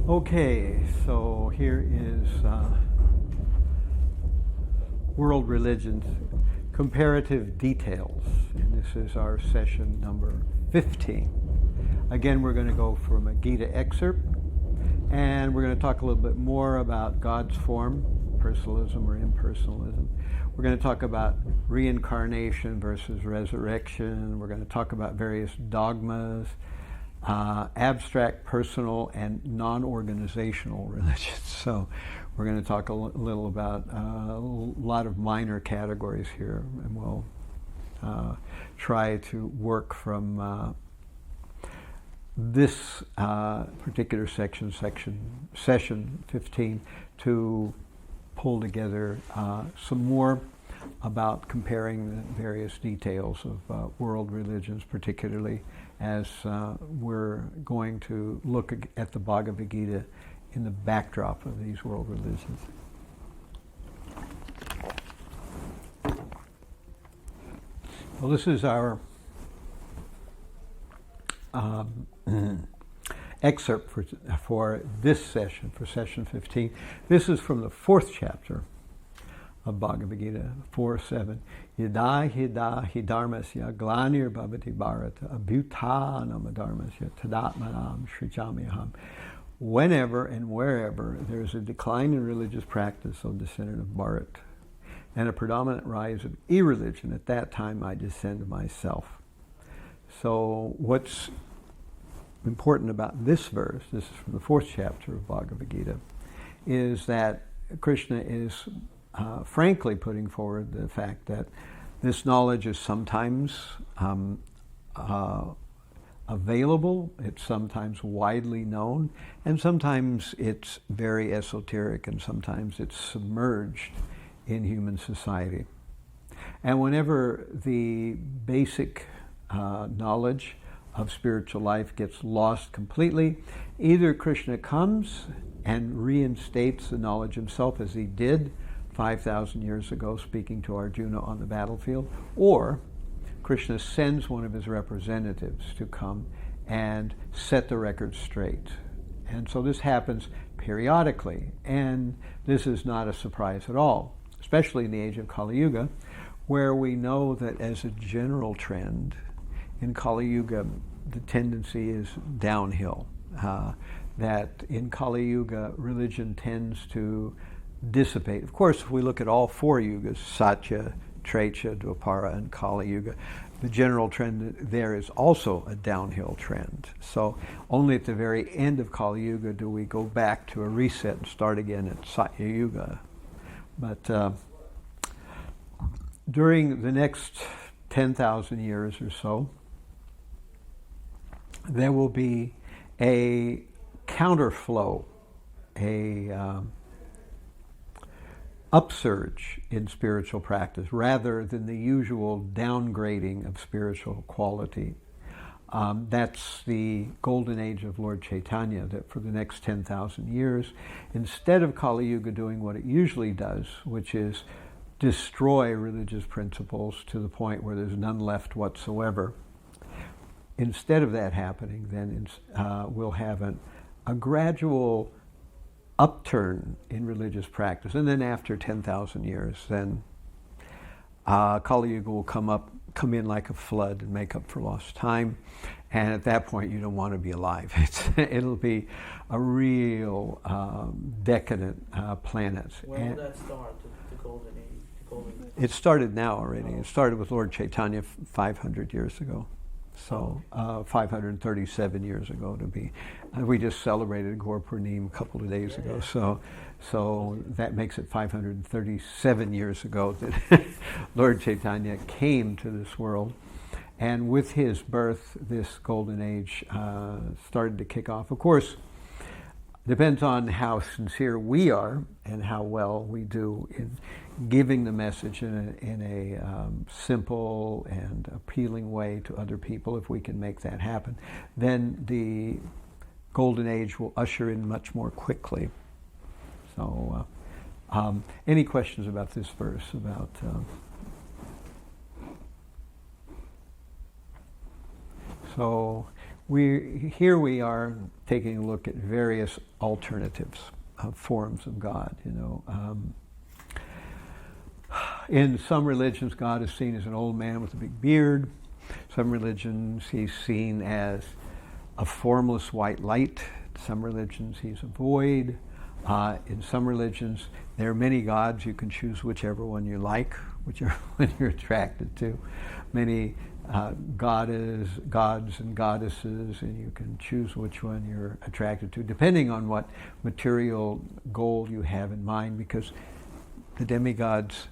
Okay, so here is World Religions, Comparative Details, and this is our session number 15. Again, we're going to go from a Gita excerpt, and we're going to talk a little bit more about God's form, personalism or impersonalism. We're going to talk about reincarnation versus resurrection. We're going to talk about various dogmas, abstract, personal, and non-organizational religions. So we're going to talk a little about a lot of minor categories here, and we'll try to work from this particular session 15, to pull together some more about comparing the various details of world religions, particularly as we're going to look at the Bhagavad Gita in the backdrop of these world religions. Well, this is our excerpt for this session, for session 15. This is from the 4th chapter of Bhagavad Gita, 4.7. Yada hida hidharmasya glanir bhavati bharata abhutanam dharmasya tadatmanam srijamyaham. Whenever and wherever there is a decline in religious practice, O descendant of Bharat, and a predominant rise of irreligion, at that time I descend myself. So what's important about this verse, this is from the 4th chapter of Bhagavad Gita, is that Krishna is frankly putting forward the fact that this knowledge is sometimes available, it's sometimes widely known, and sometimes it's very esoteric, and sometimes it's submerged in human society. And whenever the basic knowledge of spiritual life gets lost completely, either Krishna comes and reinstates the knowledge himself, as he did 5,000 years ago, speaking to Arjuna on the battlefield, or Krishna sends one of his representatives to come and set the record straight. And so this happens periodically, and this is not a surprise at all, especially in the age of Kali Yuga, where we know that as a general trend, in Kali Yuga, the tendency is downhill. That in Kali Yuga, religion tends to dissipate. Of course, if we look at all 4 yugas, Satya, Treta, Dwapara, and Kali Yuga, the general trend there is also a downhill trend. So only at the very end of Kali Yuga do we go back to a reset and start again at Satya Yuga. But during the next 10,000 years or so, there will be a counterflow, a upsurge in spiritual practice rather than the usual downgrading of spiritual quality. That's the golden age of Lord Chaitanya, that for the next 10,000 years, instead of Kali Yuga doing what it usually does, which is destroy religious principles to the point where there's none left whatsoever, instead of that happening, then we'll have a gradual upturn in religious practice. And then after 10,000 years, then Kali Yuga will come in like a flood and make up for lost time. And at that point, you don't want to be alive. It'll be a real decadent planet. When will that start, the golden age? It started now already. It started with Lord Chaitanya 500 years ago. So 537 years ago to be. We just celebrated Gaur Purnim a couple of days ago. So that makes it 537 years ago that Lord Chaitanya came to this world. And with his birth, this golden age started to kick off. Of course, depends on how sincere we are and how well we do in giving the message in a simple and appealing way to other people. If we can make that happen, then the golden age will usher in much more quickly. So any questions about this verse, about so here we are taking a look at various alternatives of forms of God. In some religions, God is seen as an old man with a big beard. Some religions, he's seen as a formless white light. Some religions, he's a void. In some religions, there are many gods. You can choose whichever one you like, whichever one you're attracted to. Many gods and goddesses, and you can choose which one you're attracted to, depending on what material goal you have in mind, because the demigods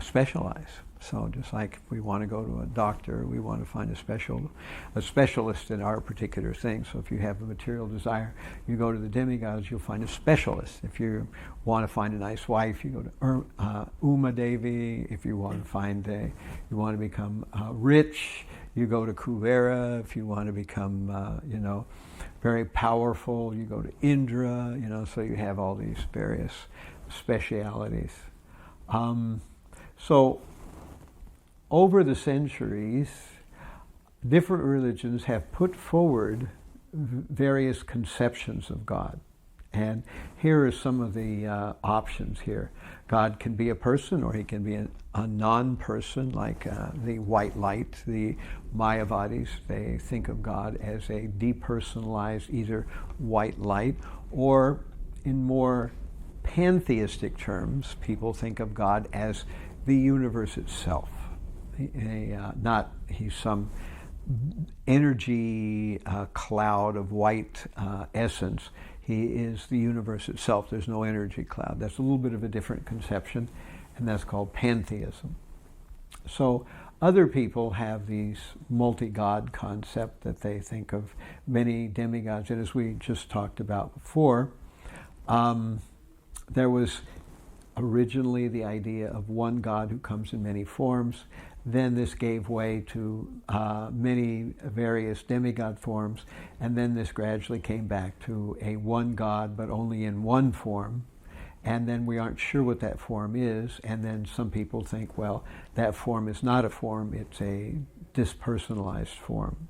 specialize. So just like if we want to go to a doctor, we want to find a specialist in our particular thing. So if you have a material desire, you go to the demigods, you'll find a specialist. If you want to find a nice wife, you go to Uma Devi. If you want to you want to become rich, you go to Kuvera. If you want to become, very powerful, you go to Indra. So you have all these various specialities. So over the centuries, different religions have put forward various conceptions of God. And here are some of the options here. God can be a person, or he can be a non-person, like the white light, the Mayavadis. They think of God as a depersonalized, either white light, or in more pantheistic terms, people think of God as the universe itself. Not he's some energy cloud of white essence. He is the universe itself. There's no energy cloud. That's a little bit of a different conception, and that's called pantheism. So other people have these multi-god concept that they think of many demigods. And as we just talked about before, there was originally the idea of one God who comes in many forms. Then this gave way to many various demigod forms, and then this gradually came back to a one God, but only in one form. And then we aren't sure what that form is, and then some people think, well, that form is not a form, it's a dispersonalized form.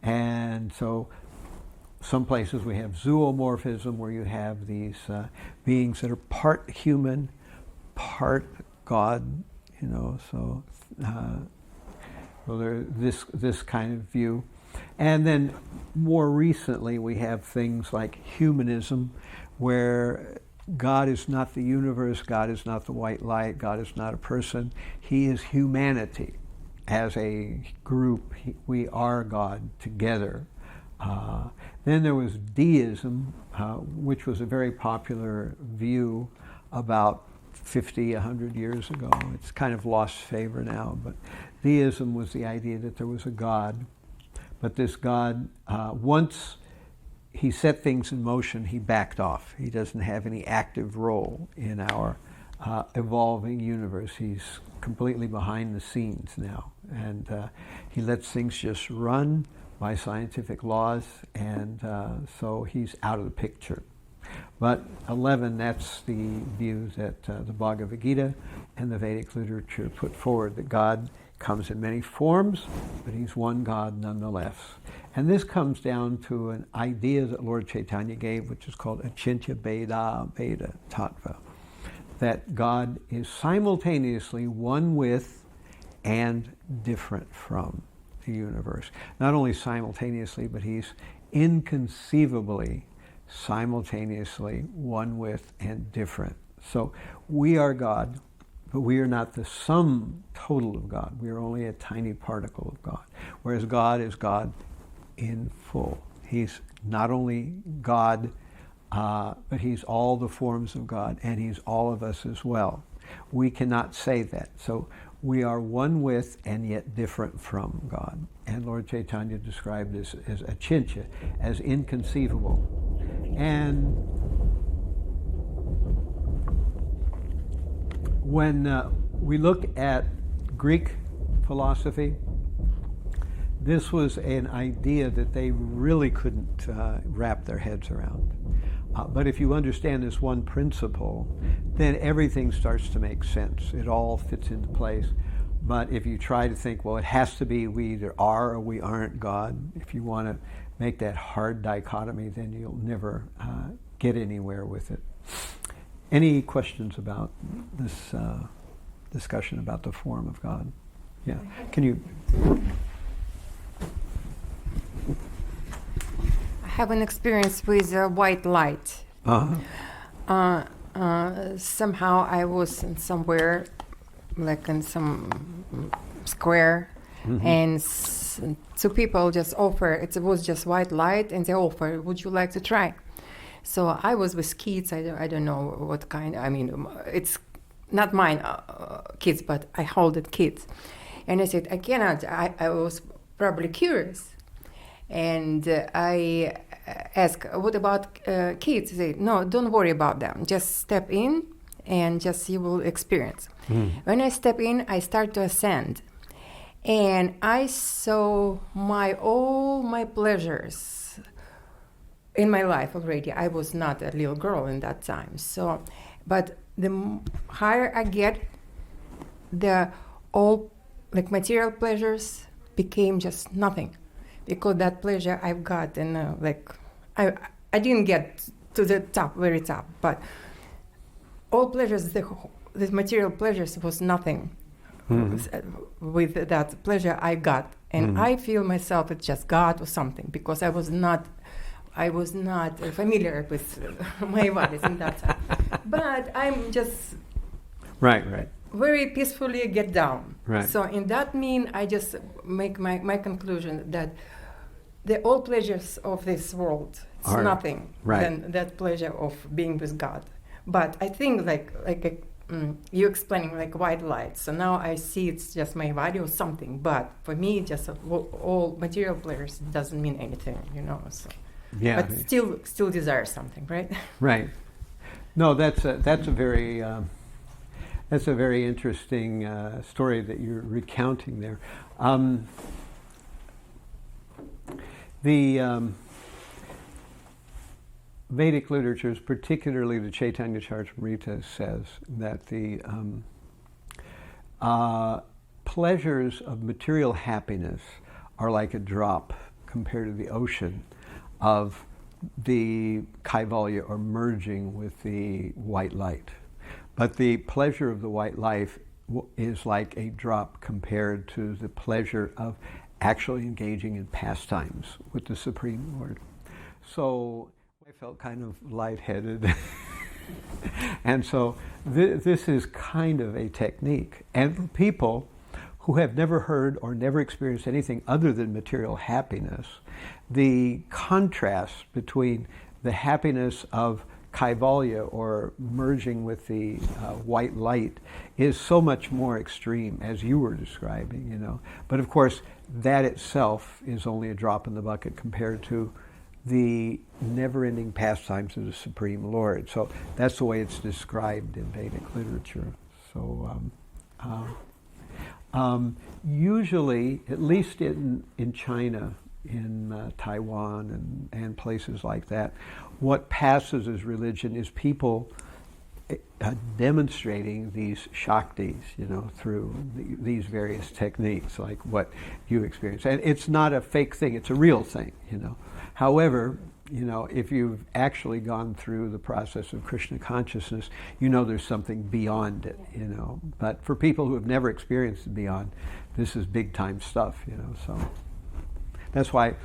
And so some places we have zoomorphism, where you have these beings that are part human, part God, so there's this kind of view. And then more recently we have things like humanism, where God is not the universe, God is not the white light, God is not a person, he is humanity. As a group, we are God together. Then there was deism, which was a very popular view about 50, 100 years ago. It's kind of lost favor now, but deism was the idea that there was a God, but this God, once he set things in motion, he backed off. He doesn't have any active role in our evolving universe. He's completely behind the scenes now, and he lets things just run by scientific laws, and so he's out of the picture. But 11, that's the view that the Bhagavad Gita and the Vedic literature put forward, that God comes in many forms, but he's one God nonetheless. And this comes down to an idea that Lord Chaitanya gave, which is called Achintya Bheda Bheda Tattva, that God is simultaneously one with and different from the universe. Not only simultaneously, but he's inconceivably simultaneously one with and different. So we are God, but we are not the sum total of God. We are only a tiny particle of God. Whereas God is God in full. He's not only God, but he's all the forms of God, and he's all of us as well. We cannot say that. So we are one with and yet different from God. And Lord Chaitanya described this as achintya, as inconceivable. And when we look at Greek philosophy, this was an idea that they really couldn't wrap their heads around. But if you understand this one principle, then everything starts to make sense. It all fits into place. But if you try to think, well, it has to be we either are or we aren't God, if you want to make that hard dichotomy, then you'll never get anywhere with it. Any questions about this discussion about the form of God? Yeah. Can you? I have an experience with white light. Uh-huh. Somehow I was in somewhere, like in some square, and two people just offer. It was just white light, and they offer, "Would you like to try?" So I was with kids. I don't know what kind. I mean, it's not mine kids, but I hold it kids. And I said, I cannot. I was probably curious. And I asked, what about kids? They said, no, don't worry about them. Just step in and just you will experience. When I step in, I start to ascend. And I saw all my pleasures in my life already. I was not a little girl in that time. So, but the higher I get, the all like material pleasures became just nothing, because that pleasure I've got, and I didn't get to the top, very top, but all pleasures, the material pleasures was nothing with that pleasure I got, and I feel myself as just God or something, because I was not familiar with my bodies in that time. But I'm just Right. very peacefully get down. Right. So in that mean, I just make my conclusion that the all pleasures of this world is nothing than that pleasure of being with God. But I think you explaining like white light. So now I see it's just my body or something. But for me, just all material pleasures doesn't mean anything, So. Yeah. But still desire something, right? Right. No, that's a very interesting story that you're recounting there. The Vedic literatures, particularly the Chaitanya Charitamrita, says that the pleasures of material happiness are like a drop compared to the ocean of the kaivalya, or merging with the white light. But the pleasure of the white life is like a drop compared to the pleasure of actually engaging in pastimes with the Supreme Lord. So I felt kind of lightheaded. And so this is kind of a technique. And for people who have never heard or never experienced anything other than material happiness, the contrast between the happiness of kaivalya, or merging with the white light, is so much more extreme, as you were describing, But of course, that itself is only a drop in the bucket compared to the never-ending pastimes of the Supreme Lord. So that's the way it's described in Vedic literature. So usually, at least in China, in Taiwan and places like that, what passes as religion is people demonstrating these shaktis, through these various techniques, like what you experience. And it's not a fake thing, it's a real thing, However, if you've actually gone through the process of Krishna consciousness, there's something beyond it, But for people who have never experienced the beyond, this is big time stuff, So that's why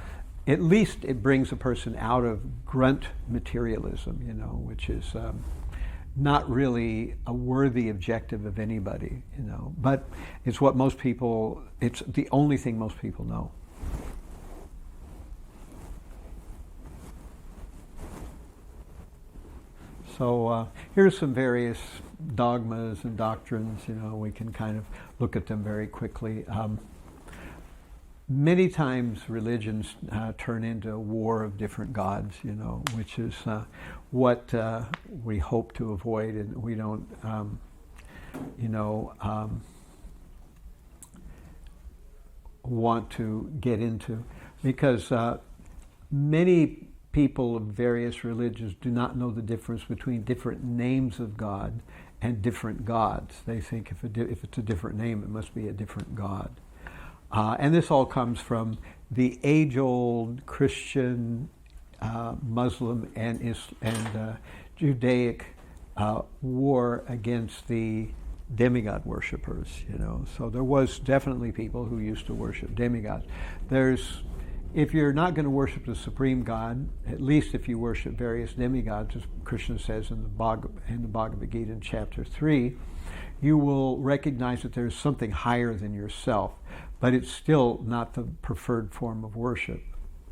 at least it brings a person out of grunt materialism, which is not really a worthy objective of anybody, But it's it's the only thing most people know. So here's some various dogmas and doctrines, we can kind of look at them very quickly. Many times religions turn into a war of different gods, which is what we hope to avoid, and we don't, want to get into, because many people of various religions do not know the difference between different names of God and different gods. They think if it's a different name, it must be a different god. And this all comes from the age-old Christian, Muslim, and Judaic war against the demigod worshippers. So there was definitely people who used to worship demigods. If you're not going to worship the supreme God, at least if you worship various demigods, as Krishna says in the Bhagavad Gita in chapter 3, you will recognize that there's something higher than yourself, but it's still not the preferred form of worship.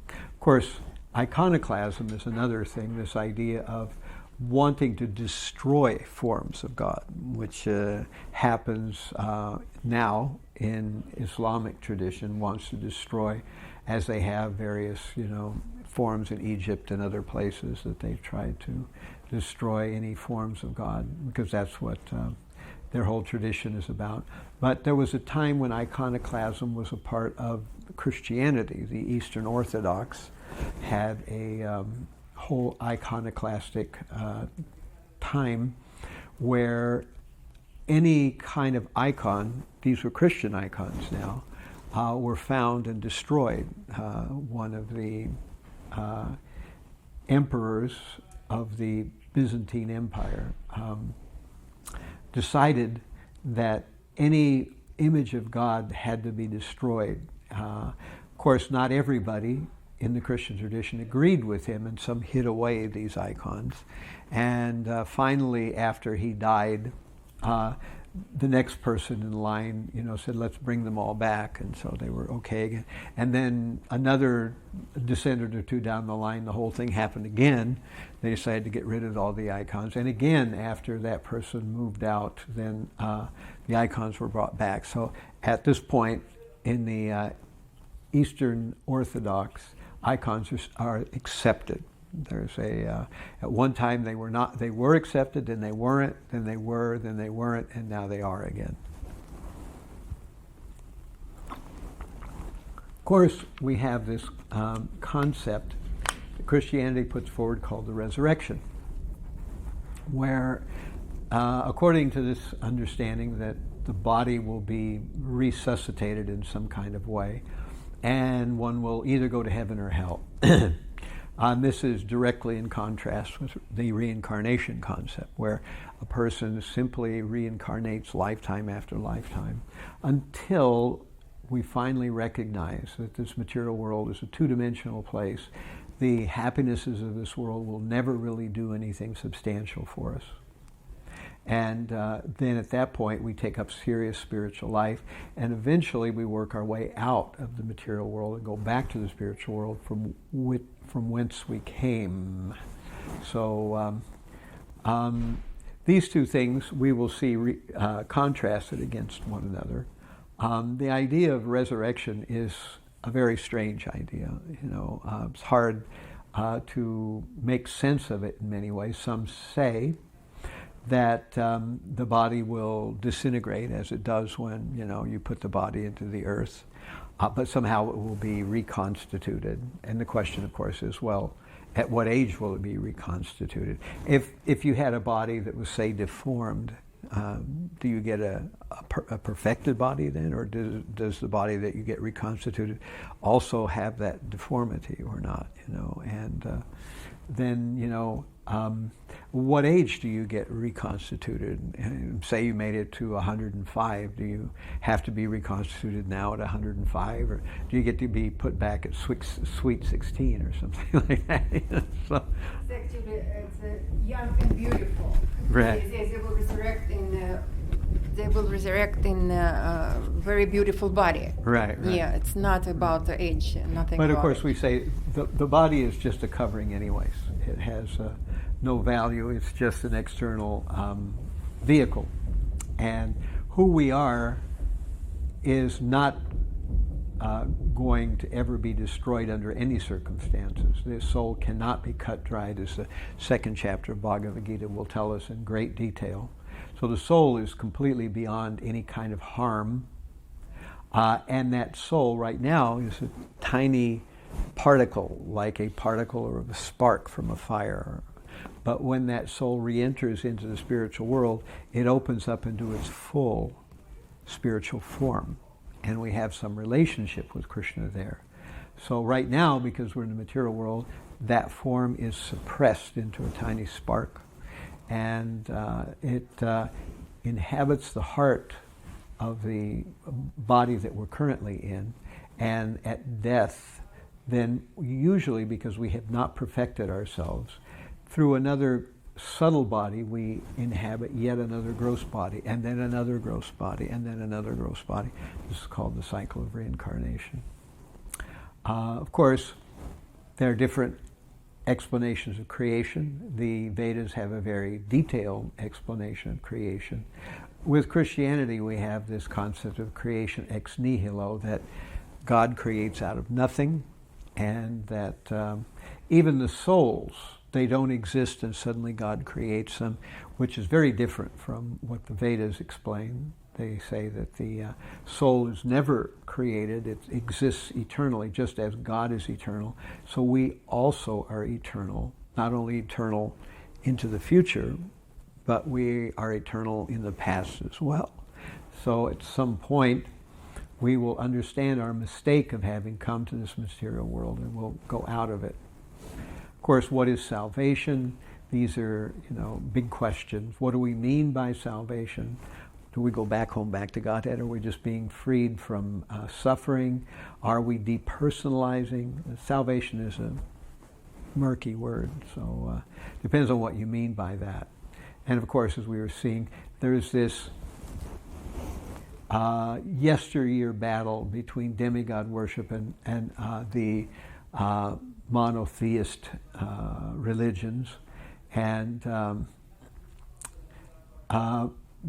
Of course, iconoclasm is another thing, this idea of wanting to destroy forms of God, which happens now in Islamic tradition, wants to destroy, as they have various, forms in Egypt and other places that they've tried to destroy any forms of God, because that's what their whole tradition is about. But there was a time when iconoclasm was a part of Christianity. The Eastern Orthodox had a whole iconoclastic time where any kind of icon, these were Christian icons now, were found and destroyed. One of the emperors of the Byzantine Empire decided that any image of God had to be destroyed. Of course, not everybody in the Christian tradition agreed with him, and some hid away these icons. And finally, after he died, the next person in line, said, let's bring them all back. And so they were okay again. And then another descendant or two down the line, the whole thing happened again. They decided to get rid of all the icons. And again, after that person moved out, then the icons were brought back. So at this point in the Eastern Orthodox, icons are accepted. There's at one time they were accepted, then they weren't, then they were, then they weren't, and now they are again. Of course, we have this concept that Christianity puts forward called the resurrection, where according to this understanding that the body will be resuscitated in some kind of way, and one will either go to heaven or hell. This is directly in contrast with the reincarnation concept, where a person simply reincarnates lifetime after lifetime until we finally recognize that this material world is a two-dimensional place. The happinesses of this world will never really do anything substantial for us. And then at that point, we take up serious spiritual life, and eventually we work our way out of the material world and go back to the spiritual world from whence we came. So these two things we will see contrasted against one another. The idea of resurrection is a very strange idea. It's hard to make sense of it in many ways. Some say that the body will disintegrate as it does when you put the body into the earth, but somehow it will be reconstituted. And the question, of course, is, well, at what age will it be reconstituted? If you had a body that was, say, deformed, do you get a perfected body then, or does the body that you get reconstituted also have that deformity or not? And then what age do you get reconstituted? And say you made it to 105, do you have to be reconstituted now at 105, or do you get to be put back at sweet 16 or something like that? So, it's actually young and beautiful. Right. They will resurrect in a very beautiful body. Right. Yeah, it's not about the age, nothing. But of course, it. we say the body is just a covering, anyways. It has no value. It's just an external vehicle, and who we are is not going to ever be destroyed under any circumstances. The soul cannot be cut dried, as the second chapter of Bhagavad Gita will tell us in great detail. So the soul is completely beyond any kind of harm, and that soul right now is a tiny particle, like a particle or a spark from a fire. But when that soul re-enters into the spiritual world, it opens up into its full spiritual form. And we have some relationship with Krishna there. So right now, because we're in the material world, that form is suppressed into a tiny spark. And it inhabits the heart of the body that we're currently in. And at death, then usually, because we have not perfected ourselves, through another subtle body, we inhabit yet another gross body, and then another gross body, and then another gross body. This is called the cycle of reincarnation. Of course, there are different explanations of creation. The Vedas have a very detailed explanation of creation. With Christianity, we have this concept of creation ex nihilo, that God creates out of nothing, and that even the souls, they don't exist and suddenly God creates them, which is very different from what the Vedas explain. They say that the soul is never created, it exists eternally, just as God is eternal. So we also are eternal, not only eternal into the future, but we are eternal in the past as well. So at some point, we will understand our mistake of having come to this material world, and we'll go out of it. Of course, what is salvation? These are, big questions. What do we mean by salvation? Do we go back home, back to Godhead? Are we just being freed from suffering? Are we depersonalizing? Salvation is a murky word, so depends on what you mean by that. And of course, as we were seeing, there's this yesteryear battle between demigod worship and the monotheist religions, and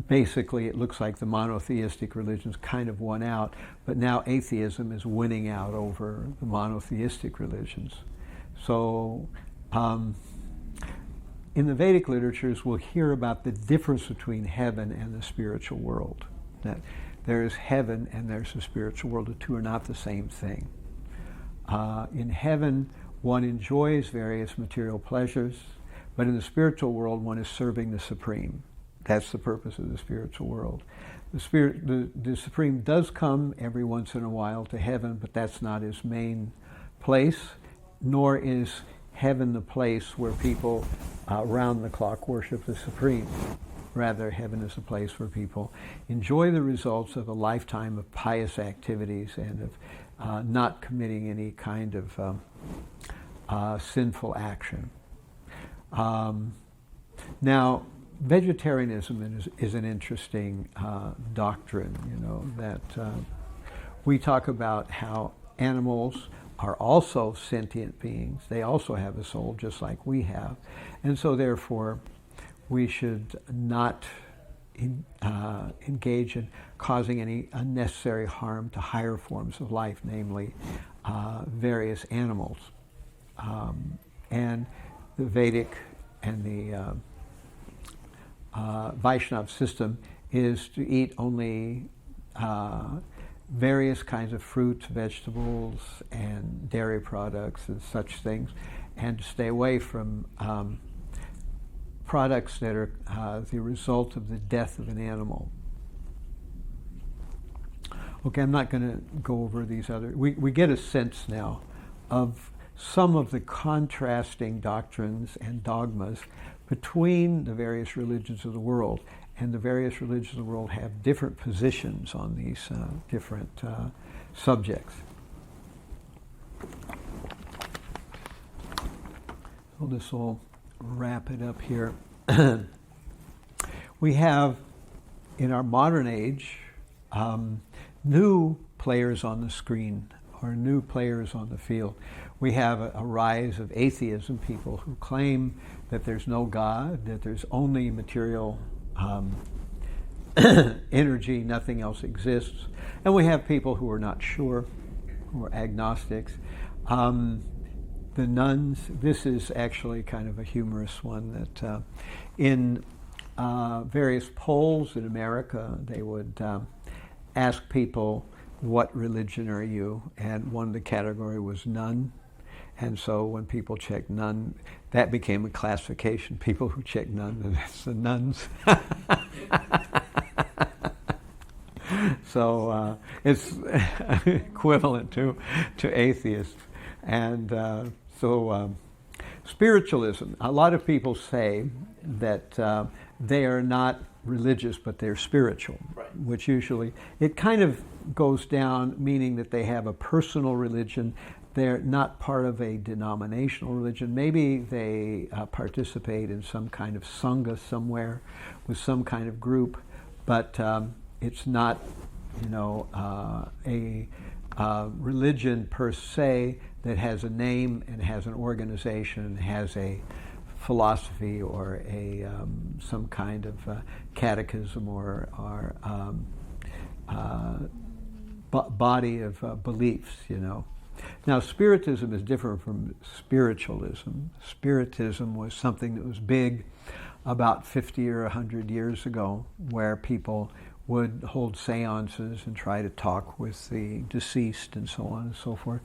basically it looks like the monotheistic religions kind of won out, but now atheism is winning out over the monotheistic religions. So in the Vedic literatures, we'll hear about the difference between heaven and the spiritual world. That there is heaven and there's the spiritual world. The two are not the same thing. In heaven, one enjoys various material pleasures, but in the spiritual world, one is serving the Supreme. That's the purpose of the spiritual world. The Supreme does come every once in a while to heaven, but that's not his main place, nor is heaven the place where people round the clock worship the Supreme. Rather, heaven is a place where people enjoy the results of a lifetime of pious activities and of not committing any kind of sinful action. Now, vegetarianism is an interesting doctrine, that we talk about how animals are also sentient beings. They also have a soul just like we have. And so therefore, we should not engage in causing any unnecessary harm to higher forms of life, namely various animals. And the Vedic and the Vaishnav system is to eat only various kinds of fruits, vegetables, and dairy products and such things, and to stay away from products that are the result of the death of an animal. Okay, I'm not going to go over these other. We get a sense now of some of the contrasting doctrines and dogmas between the various religions of the world, and the various religions of the world have different positions on these different subjects. So this will wrap it up here. We have, in our modern age, new players on the screen, or new players on the field. We have a rise of atheism, people who claim that there's no God, that there's only material energy, nothing else exists. And we have people who are not sure, who are agnostics. The nuns, this is actually kind of a humorous one, that in various polls in America, they would ask people, what religion are you? And one of the category was none. And so when people check none, that became a classification. People who check none, that's the nuns. So it's equivalent to atheists. And so spiritualism, a lot of people say that they are not religious, but they're spiritual, Right. which usually, it kind of goes down, meaning that they have a personal religion. They're not part of a denominational religion. Maybe they participate in some kind of sangha somewhere with some kind of group, but it's not, a religion per se that has a name and has an organization and has a philosophy or a some kind of catechism or body of beliefs, Now, Spiritism is different from spiritualism. Spiritism was something that was big about 50 or 100 years ago, where people would hold seances and try to talk with the deceased and so on and so forth.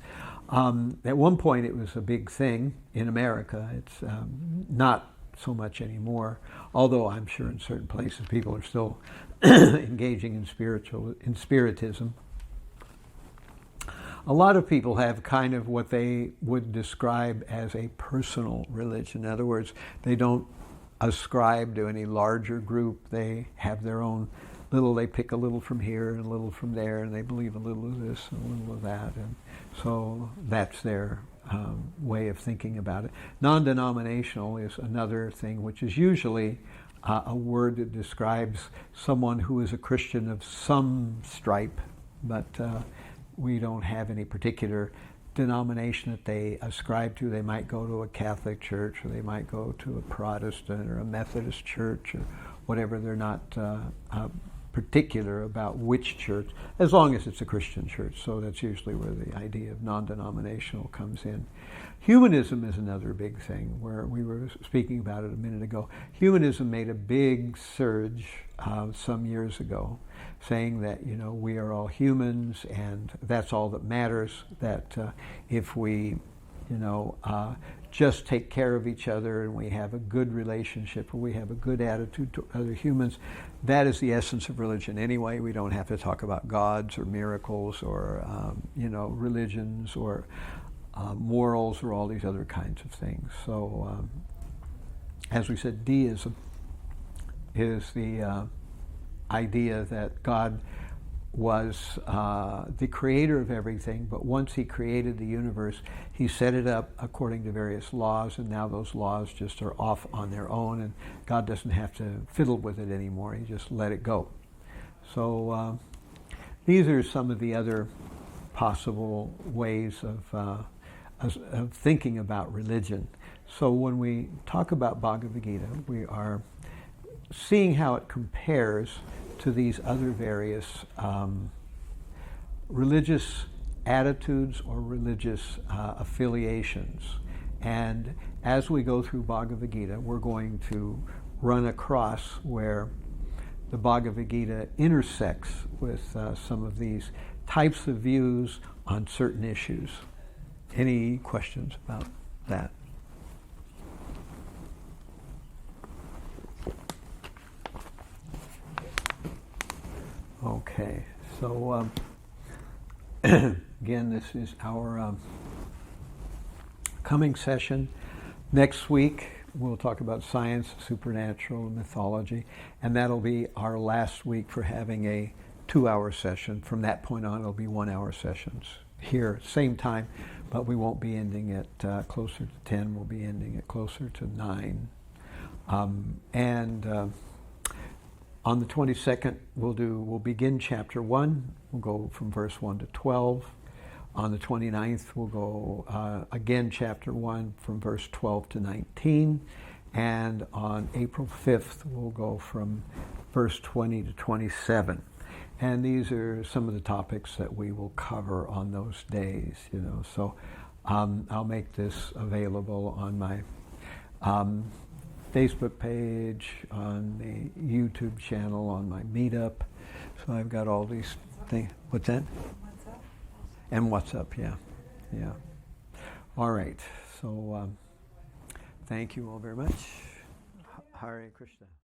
At one point, it was a big thing in America. It's not so much anymore, although I'm sure in certain places people are still engaging in spiritism. A lot of people have kind of what they would describe as a personal religion. In other words, they don't ascribe to any larger group. They have their own they pick a little from here and a little from there, and they believe a little of this and a little of that. And so that's their way of thinking about it. Non-denominational is another thing, which is usually a word that describes someone who is a Christian of some stripe, but we don't have any particular denomination that they ascribe to. They might go to a Catholic church, or they might go to a Protestant or a Methodist church, or whatever. They're not particular about which church, as long as it's a Christian church. So that's usually where the idea of non-denominational comes in. Humanism is another big thing, where we were speaking about it a minute ago. Humanism made a big surge some years ago, saying that, we are all humans and that's all that matters, that if we, just take care of each other and we have a good relationship, or we have a good attitude to other humans, that is the essence of religion anyway. We don't have to talk about gods or miracles or, religions or morals or all these other kinds of things. So, as we said, deism is the idea that God was the creator of everything, but once he created the universe, he set it up according to various laws, and now those laws just are off on their own, and God doesn't have to fiddle with it anymore. He just let it go. So these are some of the other possible ways of thinking about religion. So when we talk about Bhagavad Gita, we are seeing how it compares to these other various religious attitudes or religious affiliations. And as we go through Bhagavad Gita, we're going to run across where the Bhagavad Gita intersects with some of these types of views on certain issues. Any questions about that? Okay, so again, this is our coming session. Next week, we'll talk about science, supernatural, mythology, and that'll be our last week for having a 2-hour session. From that point on, it'll be 1-hour sessions here, same time, but we won't be ending at closer to 10. We'll be ending at closer to 9. On the 22nd, we'll begin chapter 1. We'll go from verse 1 to 12. On the 29th, we'll go again chapter 1 from verse 12 to 19. And on April 5th, we'll go from verse 20 to 27. And these are some of the topics that we will cover on those days, So I'll make this available on my Facebook page, on the YouTube channel, on my Meetup. So I've got all these things. What's that? WhatsApp. And WhatsApp, yeah. All right. So thank you all very much. Hare Krishna.